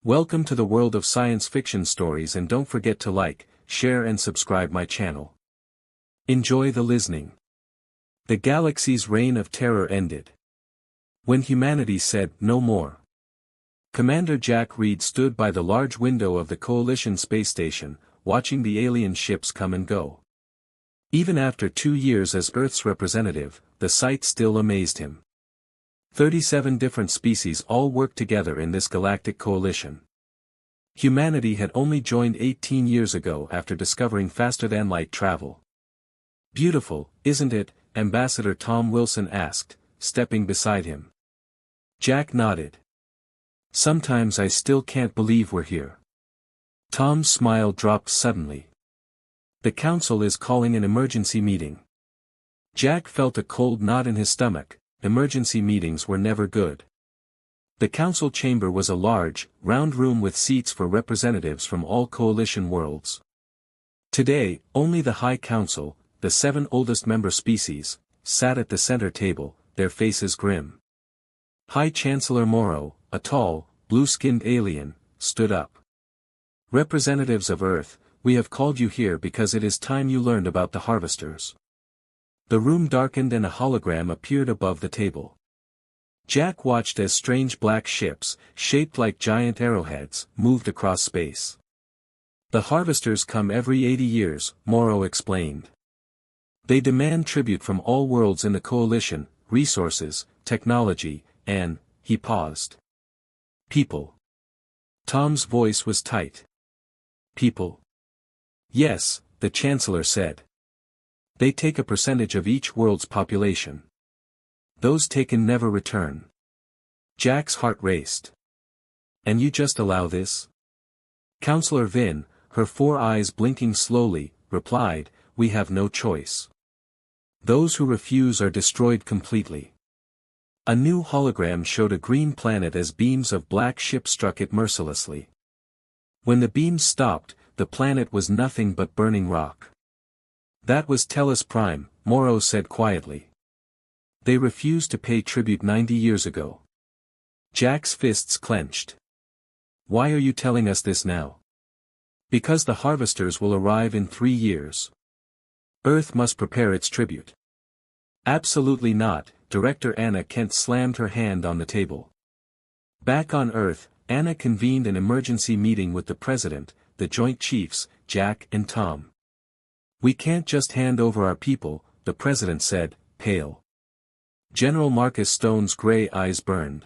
Welcome to the world of science fiction stories, and don't forget to like, share and subscribe my channel. Enjoy the listening. The galaxy's reign of terror ended when humanity said, "No more." Commander Jack Reed stood by the large window of the Coalition space station, watching the alien ships come and go. Even after 2 years as Earth's representative, the sight still amazed him. 37 different species all worked together in this galactic coalition. Humanity had only joined 18 years ago after discovering faster-than-light travel. "Beautiful, isn't it?" Ambassador Tom Wilson asked, stepping beside him. Jack nodded. "Sometimes I still can't believe we're here." Tom's smile dropped suddenly. "The Council is calling an emergency meeting." Jack felt a cold knot in his stomach. Emergency meetings were never good. The council chamber was a large, round room with seats for representatives from all coalition worlds. Today, only the High Council, the 7 oldest member species, sat at the center table, their faces grim. High Chancellor Morrow, a tall, blue-skinned alien, stood up. "Representatives of Earth, we have called you here because it is time you learned about the harvesters." The room darkened and a hologram appeared above the table. Jack watched as strange black ships, shaped like giant arrowheads, moved across space. "The harvesters come every 80 years, Morrow explained. They demand tribute from all worlds in the coalition, resources, technology, and," he paused. "People." Tom's voice was tight. "People?" "Yes," the Chancellor said. "They take a percentage of each world's population. Those taken never return." Jack's heart raced. "And you just allow this?" Councillor Vin, her 4 eyes blinking slowly, replied, "We have no choice. Those who refuse are destroyed completely." A new hologram showed a green planet as beams of black ships struck it mercilessly. When the beams stopped, the planet was nothing but burning rock. "That was Tellus Prime," Morrow said quietly. "They refused to pay tribute 90 years ago." Jack's fists clenched. "Why are you telling us this now?" "Because the harvesters will arrive in 3 years. Earth must prepare its tribute." "Absolutely not," Director Anna Kent slammed her hand on the table. Back on Earth, Anna convened an emergency meeting with the President, the Joint Chiefs, Jack and Tom. "We can't just hand over our people," the President said, pale. General Marcus Stone's gray eyes burned.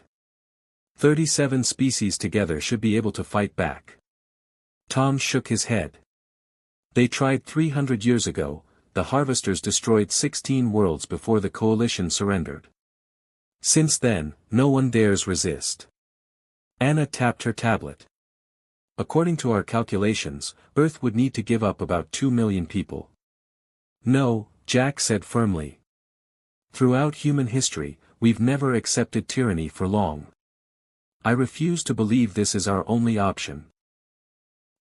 37 species together should be able to fight back. Tom shook his head. "They tried 300 years ago. The harvesters destroyed 16 worlds before the coalition surrendered. Since then, no one dares resist." Anna tapped her tablet. "According to our calculations, Earth would need to give up about 2 million people." "No," Jack said firmly. "Throughout human history, we've never accepted tyranny for long. I refuse to believe this is our only option."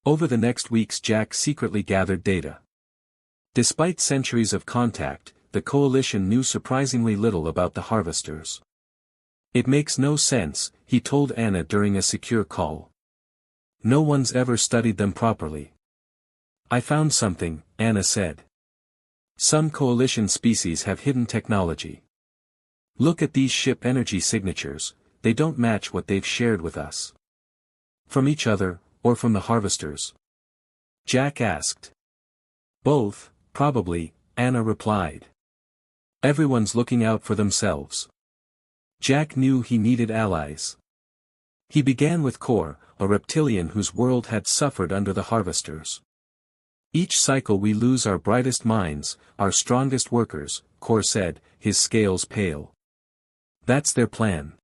Over the next weeks Jack secretly gathered data. Despite centuries of contact, the coalition knew surprisingly little about the harvesters. "It makes no sense," he told Anna during a secure call. "No one's ever studied them properly." "I found something," Anna said. "Some coalition species have hidden technology. Look at these ship energy signatures, they don't match what they've shared with us." "From each other, or from the harvesters?" Jack asked. "Both, probably," Anna replied. "Everyone's looking out for themselves." Jack knew he needed allies. He began with Kor, a reptilian whose world had suffered under the harvesters. "Each cycle we lose our brightest minds, our strongest workers," Kor said, his scales pale. "That's their plan."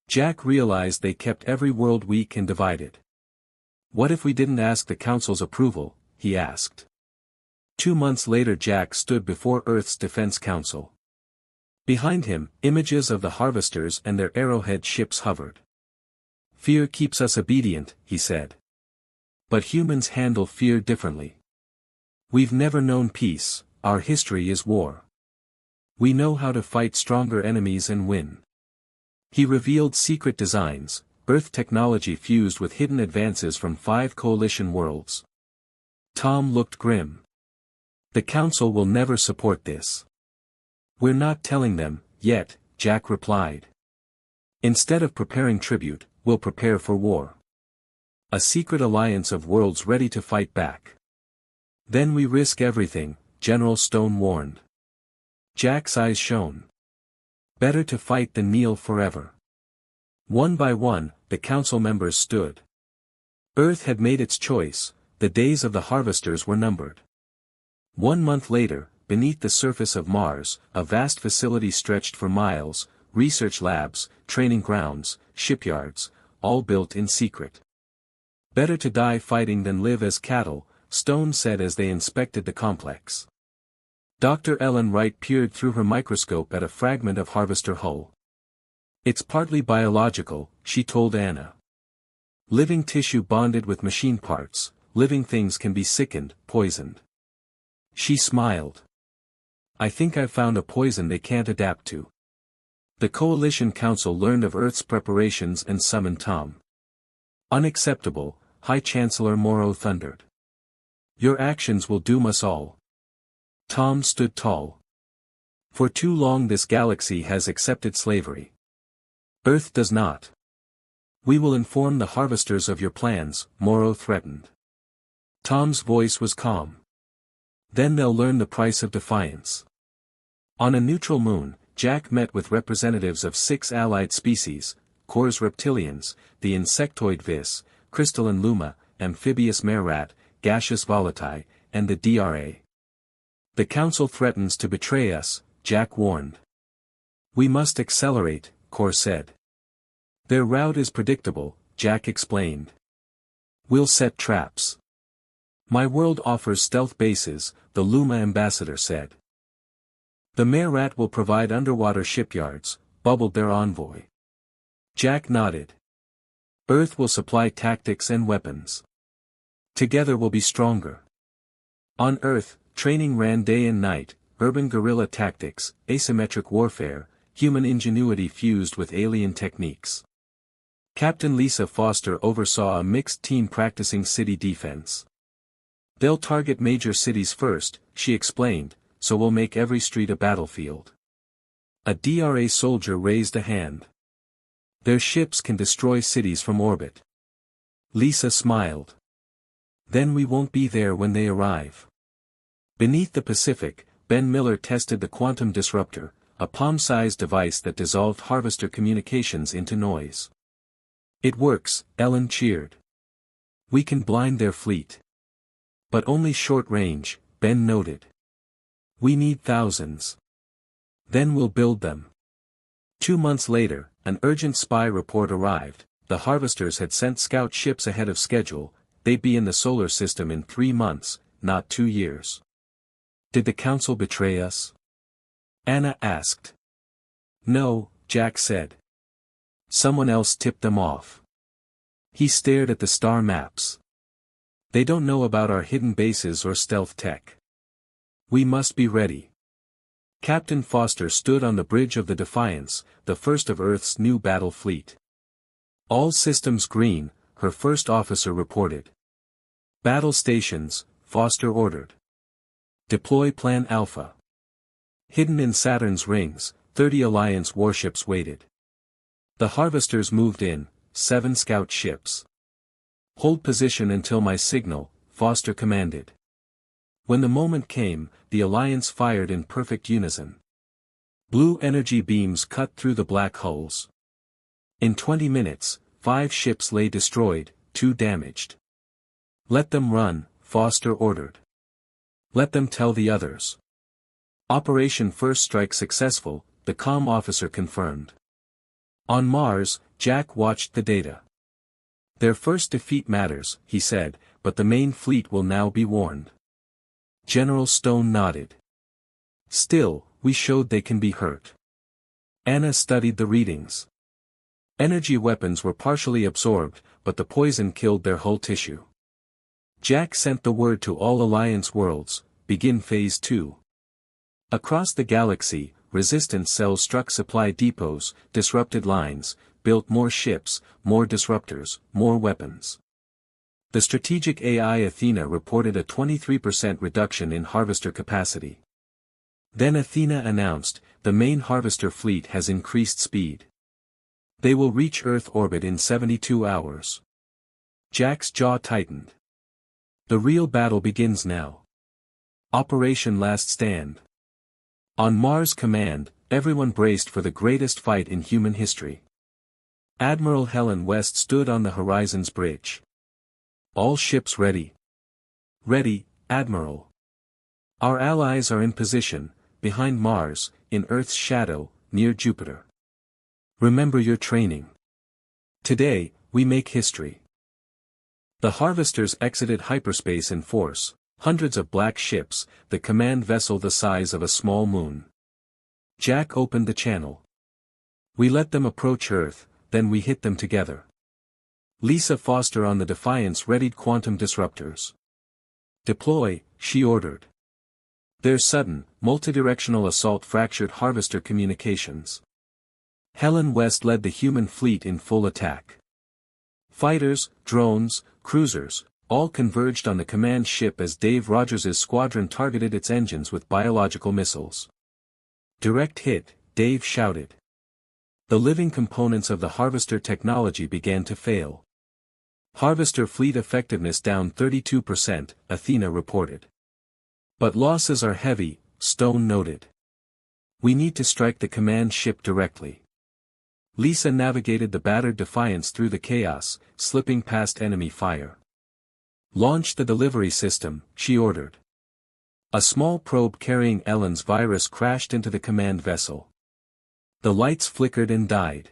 Jack realized they kept every world weak and divided. "What if we didn't ask the Council's approval?" he asked. 2 months later Jack stood before Earth's Defense Council. Behind him, images of the harvesters and their arrowhead ships hovered. "Fear keeps us obedient," he said. "But humans handle fear differently. We've never known peace, our history is war. We know how to fight stronger enemies and win." He revealed secret designs, Earth technology fused with hidden advances from 5 coalition worlds. Tom looked grim. The Council will never support this. We're not telling them, yet, Jack replied. Instead of preparing tribute, we'll prepare for war. A secret alliance of worlds ready to fight back. Then we risk everything, General Stone warned. Jack's eyes shone. Better to fight than kneel forever. One by one, the council members stood. Earth had made its choice, the days of the harvesters were numbered. 1 month later, beneath the surface of Mars, a vast facility stretched for miles, research labs, training grounds, shipyards, all built in secret. Better to die fighting than live as cattle, Stone said as they inspected the complex. Dr. Ellen Wright peered through her microscope at a fragment of harvester hull. It's partly biological, she told Anna. Living tissue bonded with machine parts, living things can be sickened, poisoned. She smiled. I think I've found a poison they can't adapt to. The Coalition Council learned of Earth's preparations and summoned Tom. Unacceptable, High Chancellor Morrow thundered. Your actions will doom us all. Tom stood tall. For too long this galaxy has accepted slavery. Earth does not. We will inform the harvesters of your plans, Morrow threatened. Tom's voice was calm. Then they'll learn the price of defiance. On a neutral moon, Jack met with representatives of 6 allied species, Core's reptilians, the insectoid Vis, crystalline Luma, amphibious mare rat, gaseous volati, and the DRA. The Council threatens to betray us, Jack warned. We must accelerate, Core said. Their route is predictable, Jack explained. We'll set traps. My world offers stealth bases, the Luma ambassador said. The mare rat will provide underwater shipyards, bubbled their envoy. Jack nodded. Earth will supply tactics and weapons. Together we'll be stronger. On Earth, training ran day and night, urban guerrilla tactics, asymmetric warfare, human ingenuity fused with alien techniques. Captain Lisa Foster oversaw a mixed team practicing city defense. They'll target major cities first, she explained, so we'll make every street a battlefield. A DRA soldier raised a hand. Their ships can destroy cities from orbit. Lisa smiled. Then we won't be there when they arrive. Beneath the Pacific, Ben Miller tested the quantum disruptor, a palm-sized device that dissolved harvester communications into noise. It works, Ellen cheered. We can blind their fleet. But only short range, Ben noted. We need thousands. Then we'll build them. 2 months later, an urgent spy report arrived. The harvesters had sent scout ships ahead of schedule. They'd be in the solar system in 3 months, not 2 years. Did the Council betray us? Anna asked. No, Jack said. Someone else tipped them off. He stared at the star maps. They don't know about our hidden bases or stealth tech. We must be ready. Captain Foster stood on the bridge of the Defiance, the first of Earth's new battle fleet. All systems green, her first officer reported. Battle stations, Foster ordered. Deploy Plan Alpha. Hidden in Saturn's rings, 30 Alliance warships waited. The harvesters moved in, 7 scout ships. Hold position until my signal, Foster commanded. When the moment came, the Alliance fired in perfect unison. Blue energy beams cut through the black hulls. In 20 minutes, 5 ships lay destroyed, 2 damaged. Let them run, Foster ordered. Let them tell the others. Operation First Strike successful, the comm officer confirmed. On Mars, Jack watched the data. Their first defeat matters, he said, but the main fleet will now be warned. General Stone nodded. Still, we showed they can be hurt. Anna studied the readings. Energy weapons were partially absorbed, but the poison killed their whole tissue. Jack sent the word to all Alliance worlds, begin Phase 2. Across the galaxy, resistance cells struck supply depots, disrupted lines, built more ships, more disruptors, more weapons. The strategic AI Athena reported a 23% reduction in harvester capacity. Then Athena announced, the main harvester fleet has increased speed. They will reach Earth orbit in 72 hours. Jack's jaw tightened. The real battle begins now. Operation Last Stand. On Mars Command, everyone braced for the greatest fight in human history. Admiral Helen West stood on the Horizon's bridge. All ships ready. Ready, Admiral. Our allies are in position, behind Mars, in Earth's shadow, near Jupiter. Remember your training. Today, we make history. The harvesters exited hyperspace in force, hundreds of black ships, the command vessel the size of a small moon. Jack opened the channel. We let them approach Earth, then we hit them together. Lisa Foster on the Defiance readied quantum disruptors. Deploy, she ordered. Their sudden, multidirectional assault fractured harvester communications. Helen West led the human fleet in full attack. Fighters, drones, cruisers, all converged on the command ship as Dave Rogers's squadron targeted its engines with biological missiles. Direct hit, Dave shouted. The living components of the harvester technology began to fail. Harvester fleet effectiveness down 32%, Athena reported. But losses are heavy, Stone noted. We need to strike the command ship directly. Lisa navigated the battered Defiance through the chaos, slipping past enemy fire. Launch the delivery system, she ordered. A small probe carrying Ellen's virus crashed into the command vessel. The lights flickered and died.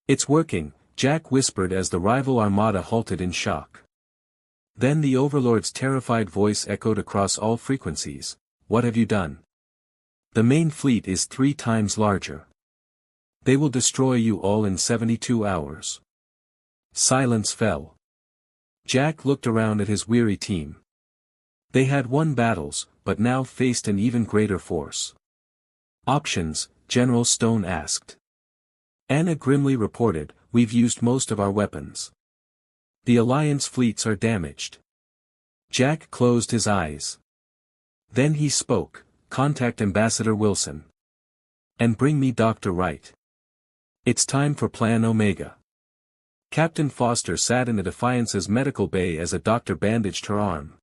It's working, Jack whispered as the rival armada halted in shock. Then the Overlord's terrified voice echoed across all frequencies, what have you done? The main fleet is 3 times larger. They will destroy you all in 72 hours. Silence fell. Jack looked around at his weary team. They had won battles, but now faced an even greater force. Options, General Stone asked. Anna grimly reported, we've used most of our weapons. The Alliance fleets are damaged. Jack closed his eyes. Then he spoke, contact Ambassador Wilson. And bring me Dr. Wright. It's time for Plan Omega. Captain Foster sat in the Defiance's medical bay as a doctor bandaged her arm.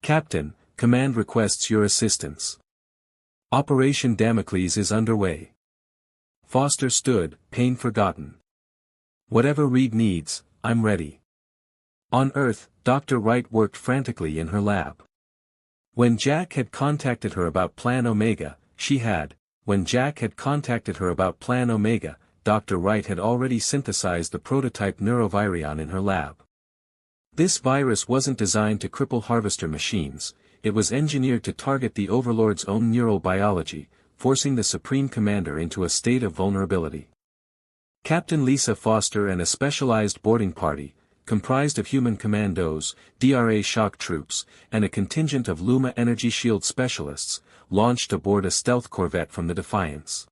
Captain, Command requests your assistance. Operation Damocles is underway. Foster stood, pain forgotten. Whatever Reed needs, I'm ready. On Earth, Dr. Wright worked frantically in her lab. When Jack had contacted her about Plan Omega, Dr. Wright had already synthesized the prototype neurovirion in her lab. This virus wasn't designed to cripple harvester machines, it was engineered to target the Overlord's own neural biology, forcing the Supreme Commander into a state of vulnerability. Captain Lisa Foster and a specialized boarding party, comprised of human commandos, DRA shock troops, and a contingent of Luma energy shield specialists, launched aboard a stealth corvette from the Defiance.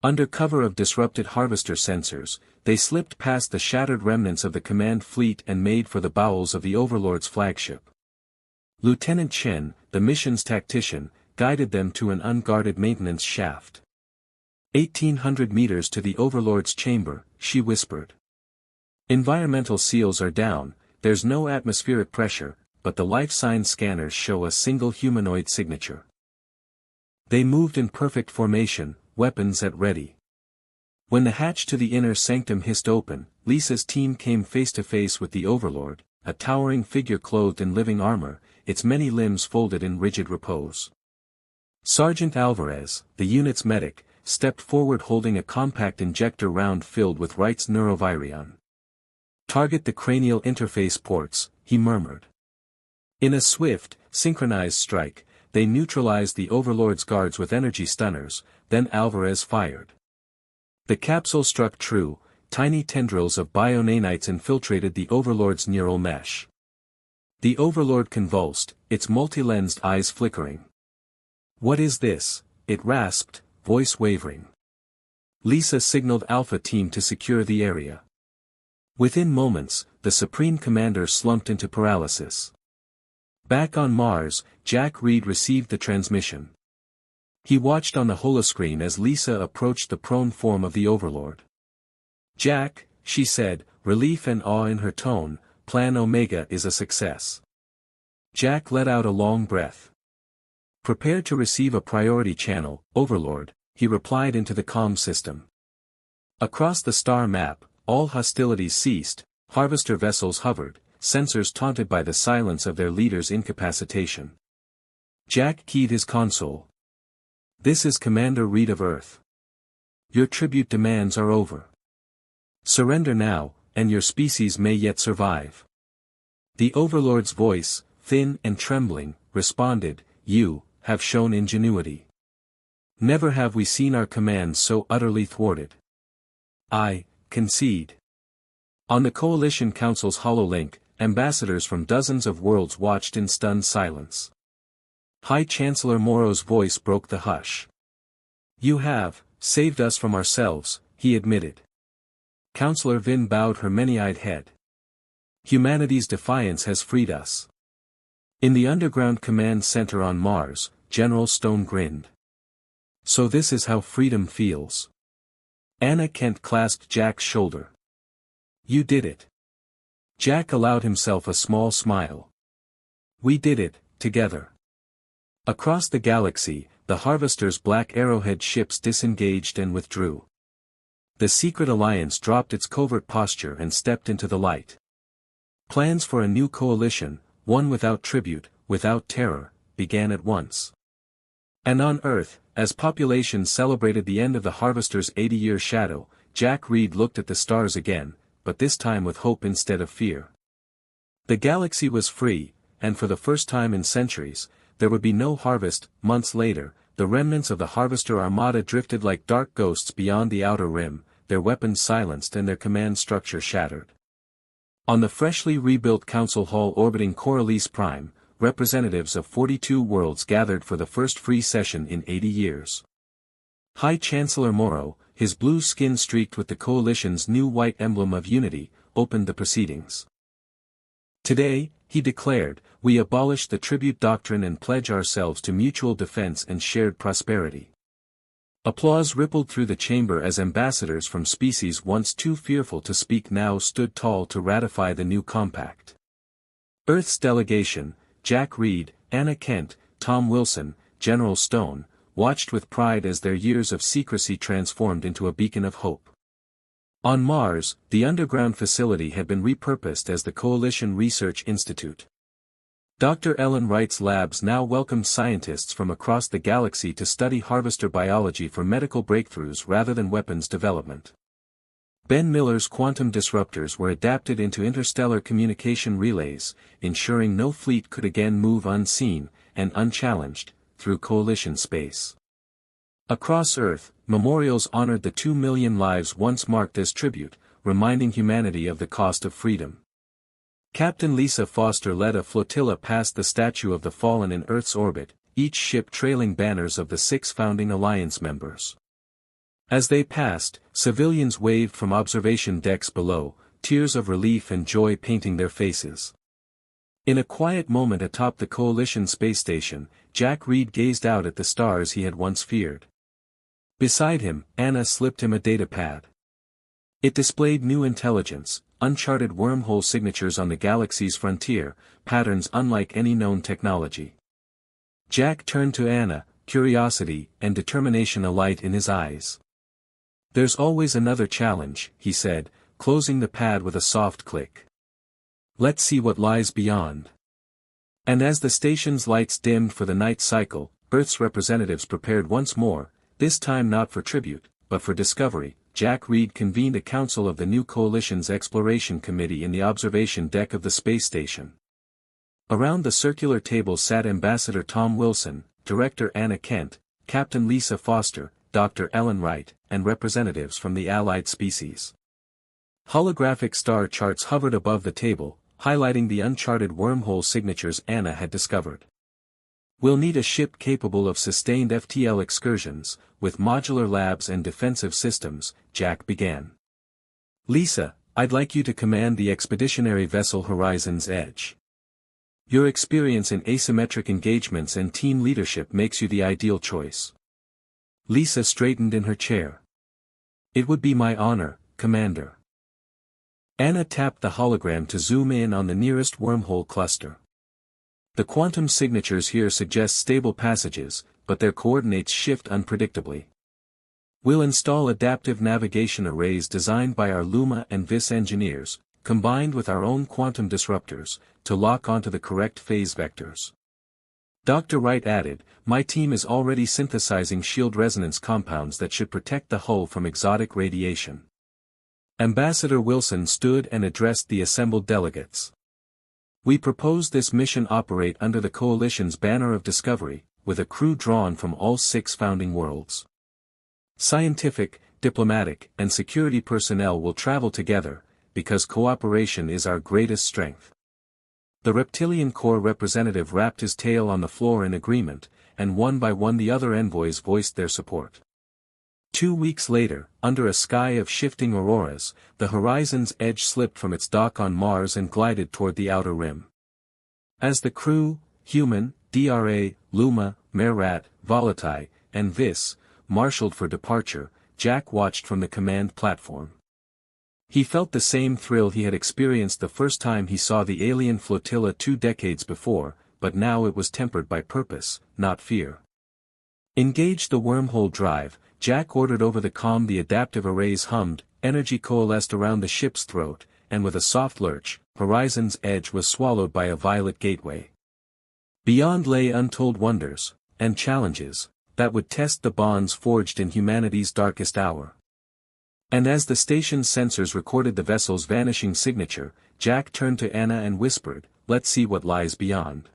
Under cover of disrupted harvester sensors, they slipped past the shattered remnants of the command fleet and made for the bowels of the Overlord's flagship. Lieutenant Chen, the mission's tactician, guided them to an unguarded maintenance shaft. 1,800 meters to the Overlord's chamber, she whispered. Environmental seals are down, there's no atmospheric pressure, but the life sign scanners show a single humanoid signature. They moved in perfect formation, weapons at ready. When the hatch to the inner sanctum hissed open, Lisa's team came face to face with the Overlord, a towering figure clothed in living armor, its many limbs folded in rigid repose. Sergeant Alvarez, the unit's medic, stepped forward holding a compact injector round filled with Wright's neurovirion. Target the cranial interface ports, he murmured. In a swift, synchronized strike, they neutralized the Overlord's guards with energy stunners, then Alvarez fired. The capsule struck true, tiny tendrils of bio-nanites infiltrated the Overlord's neural mesh. The Overlord convulsed, its multi-lensed eyes flickering. What is this? It rasped, voice wavering. Lisa signaled Alpha Team to secure the area. Within moments, the Supreme Commander slumped into paralysis. Back on Mars, Jack Reed received the transmission. He watched on the holoscreen as Lisa approached the prone form of the Overlord. "Jack," she said, relief and awe in her tone, "Plan Omega is a success." Jack let out a long breath. "Prepare to receive a priority channel, Overlord," he replied into the comm system. Across the star map, all hostilities ceased, harvester vessels hovered, sensors taunted by the silence of their leader's incapacitation. Jack keyed his console. "This is Commander Reed of Earth. Your tribute demands are over. Surrender now, and your species may yet survive." The Overlord's voice, thin and trembling, responded, "You have shown ingenuity. Never have we seen our commands so utterly thwarted. I concede." On the Coalition Council's hololink, ambassadors from dozens of worlds watched in stunned silence. High Chancellor Morrow's voice broke the hush. "You have saved us from ourselves," he admitted. Counselor Vin bowed her many-eyed head. "Humanity's defiance has freed us." In the underground command center on Mars, General Stone grinned. "So this is how freedom feels." Anna Kent clasped Jack's shoulder. "You did it." Jack allowed himself a small smile. "We did it, together." Across the galaxy, the Harvester's black arrowhead ships disengaged and withdrew. The Secret Alliance dropped its covert posture and stepped into the light. Plans for a new coalition, one without tribute, without terror, began at once. And on Earth, as population celebrated the end of the Harvester's 80-year shadow, Jack Reed looked at the stars again, but this time with hope instead of fear. The galaxy was free, and for the first time in centuries, there would be no harvest. Months later, the remnants of the Harvester Armada drifted like dark ghosts beyond the outer rim, their weapons silenced and their command structure shattered. On the freshly rebuilt Council Hall orbiting Corellis Prime, representatives of 42 worlds gathered for the first free session in 80 years. High Chancellor Morrow, his blue skin streaked with the Coalition's new white emblem of unity, opened the proceedings. "Today," he declared, "we abolish the tribute doctrine and pledge ourselves to mutual defense and shared prosperity." Applause rippled through the chamber as ambassadors from species once too fearful to speak now stood tall to ratify the new compact. Earth's delegation, Jack Reed, Anna Kent, Tom Wilson, General Stone, watched with pride as their years of secrecy transformed into a beacon of hope. On Mars, the underground facility had been repurposed as the Coalition Research Institute. Dr. Ellen Wright's labs now welcomed scientists from across the galaxy to study harvester biology for medical breakthroughs rather than weapons development. Ben Miller's quantum disruptors were adapted into interstellar communication relays, ensuring no fleet could again move unseen, and unchallenged, through Coalition space. Across Earth, memorials honored the 2 million lives once marked as tribute, reminding humanity of the cost of freedom. Captain Lisa Foster led a flotilla past the statue of the fallen in Earth's orbit, each ship trailing banners of the 6 founding alliance members. As they passed, civilians waved from observation decks below, tears of relief and joy painting their faces. In a quiet moment atop the Coalition space station, Jack Reed gazed out at the stars he had once feared. Beside him, Anna slipped him a datapad. It displayed new intelligence, uncharted wormhole signatures on the galaxy's frontier, patterns unlike any known technology. Jack turned to Anna, curiosity and determination alight in his eyes. "There's always another challenge," he said, closing the pad with a soft click. "Let's see what lies beyond." And as the station's lights dimmed for the night cycle, Earth's representatives prepared once more, this time not for tribute, but for discovery. Jack Reed convened a council of the new Coalition's Exploration Committee in the observation deck of the space station. Around the circular table sat Ambassador Tom Wilson, Director Anna Kent, Captain Lisa Foster, Dr. Ellen Wright, and representatives from the allied species. Holographic star charts hovered above the table, highlighting the uncharted wormhole signatures Anna had discovered. We'll need a ship capable of sustained FTL excursions, with modular labs and defensive systems, Jack began. Lisa, I'd like you to command the expeditionary vessel Horizon's Edge. Your experience in asymmetric engagements and team leadership makes you the ideal choice. Lisa straightened in her chair. It would be my honor, Commander. Anna tapped the hologram to zoom in on the nearest wormhole cluster. The quantum signatures here suggest stable passages, but their coordinates shift unpredictably. We'll install adaptive navigation arrays designed by our Luma and Vis engineers, combined with our own quantum disruptors, to lock onto the correct phase vectors. Dr. Wright added, my team is already synthesizing shield resonance compounds that should protect the hull from exotic radiation. Ambassador Wilson stood and addressed the assembled delegates. We propose this mission operate under the Coalition's banner of discovery, with a crew drawn from all 6 founding worlds. Scientific, diplomatic, and security personnel will travel together, because cooperation is our greatest strength. The Reptilian Corps representative rapped his tail on the floor in agreement, and one by one the other envoys voiced their support. 2 weeks later, under a sky of shifting auroras, the Horizon's Edge slipped from its dock on Mars and glided toward the outer rim. As the crew, Human, DRA, Luma, Merat, Volatai, and Vis, marshaled for departure, Jack watched from the command platform. He felt the same thrill he had experienced the first time he saw the alien flotilla 2 decades before, but now it was tempered by purpose, not fear. Engage the wormhole drive, Jack ordered over the comm. The adaptive arrays hummed, energy coalesced around the ship's throat, and with a soft lurch, Horizon's Edge was swallowed by a violet gateway. Beyond lay untold wonders, and challenges, that would test the bonds forged in humanity's darkest hour. And as the station's sensors recorded the vessel's vanishing signature, Jack turned to Anna and whispered, let's see what lies beyond.